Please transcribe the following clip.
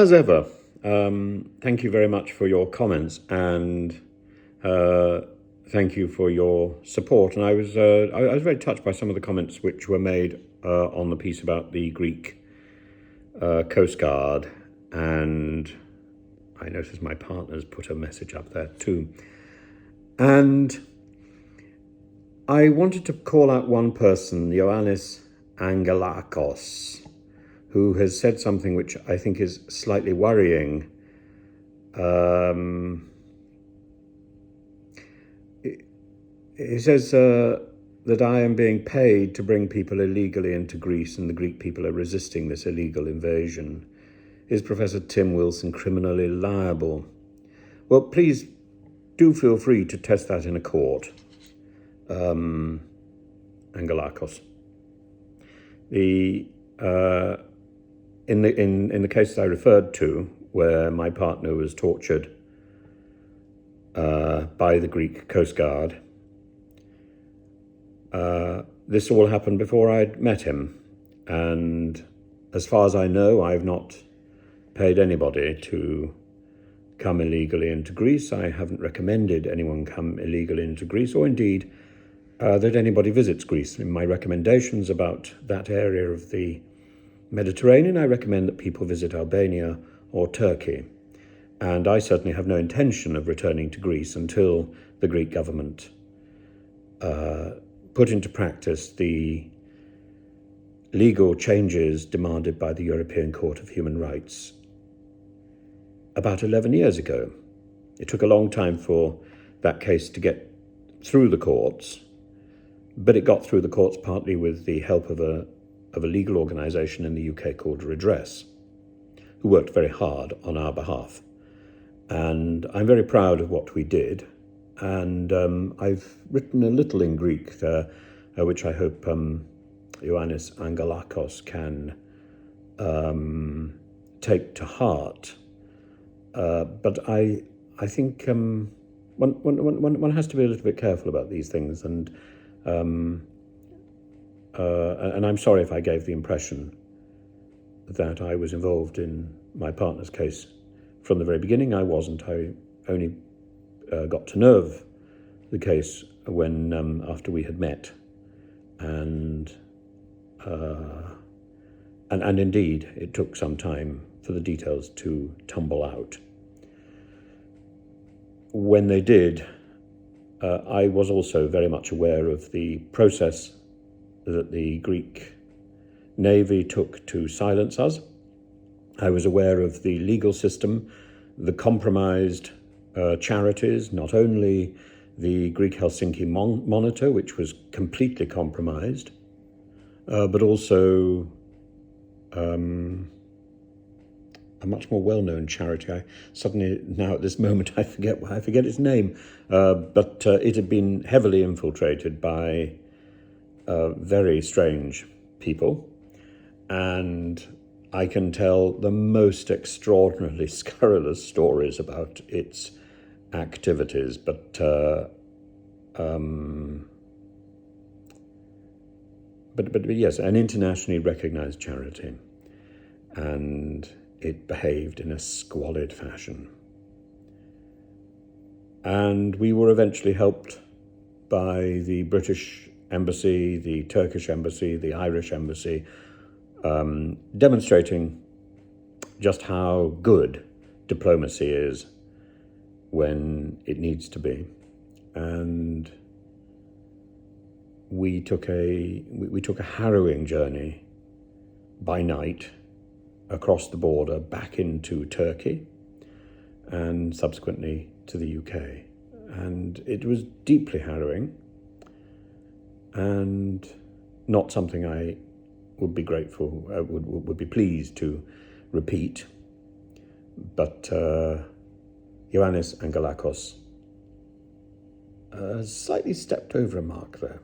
As ever, thank you very much for your comments and thank you for your support. And I was very touched by some of the comments which were made on the piece about the Greek coastguard, and I noticed my partner's put a message up there too. And I wanted to call out one person, Ioannis Angelakos, who has said something which I think is slightly worrying. He says that I am being paid to bring people illegally into Greece and the Greek people are resisting this illegal invasion. Is Professor Tim Wilson criminally liable? Well, please do feel free to test that in a court, Angelakos. In the cases I referred to, where my partner was tortured by the Greek Coast Guard, this all happened before I'd met him. And as far as I know, I've not paid anybody to come illegally into Greece. I haven't recommended anyone come illegally into Greece, or indeed that anybody visits Greece. In my recommendations about that area of the Mediterranean, I recommend that people visit Albania or Turkey. And I certainly have no intention of returning to Greece until the Greek government put into practice the legal changes demanded by the European Court of Human Rights about 11 years ago. It took a long time for that case to get through the courts, but it got through the courts partly with the help of a legal organisation in the UK called Redress, who worked very hard on our behalf. And I'm very proud of what we did. And I've written a little in Greek, which I hope Ioannis Angelakos can take to heart. But I think one has to be a little bit careful about these things. And I'm sorry if I gave the impression that I was involved in my partner's case from the very beginning. I wasn't. I only got to know of the case when after we had met, and indeed it took some time for the details to tumble out. When they did, I was also very much aware of the process that the Greek Navy took to silence us. I was aware of the legal system, the compromised charities, not only the Greek Helsinki Monitor, which was completely compromised, but also a much more well-known charity. I suddenly, now at this moment, I forget its name, but it had been heavily infiltrated by very strange people, and I can tell the most extraordinarily scurrilous stories about its activities, but yes, an internationally recognized charity, and it behaved in a squalid fashion. And we were eventually helped by the British Embassy, the Turkish Embassy, the Irish Embassy, demonstrating just how good diplomacy is when it needs to be. And we took a harrowing journey by night across the border back into Turkey and subsequently to the UK. And it was deeply harrowing and not something I would be grateful, would be pleased to repeat. But Ioannis Angelakos slightly stepped over a mark there.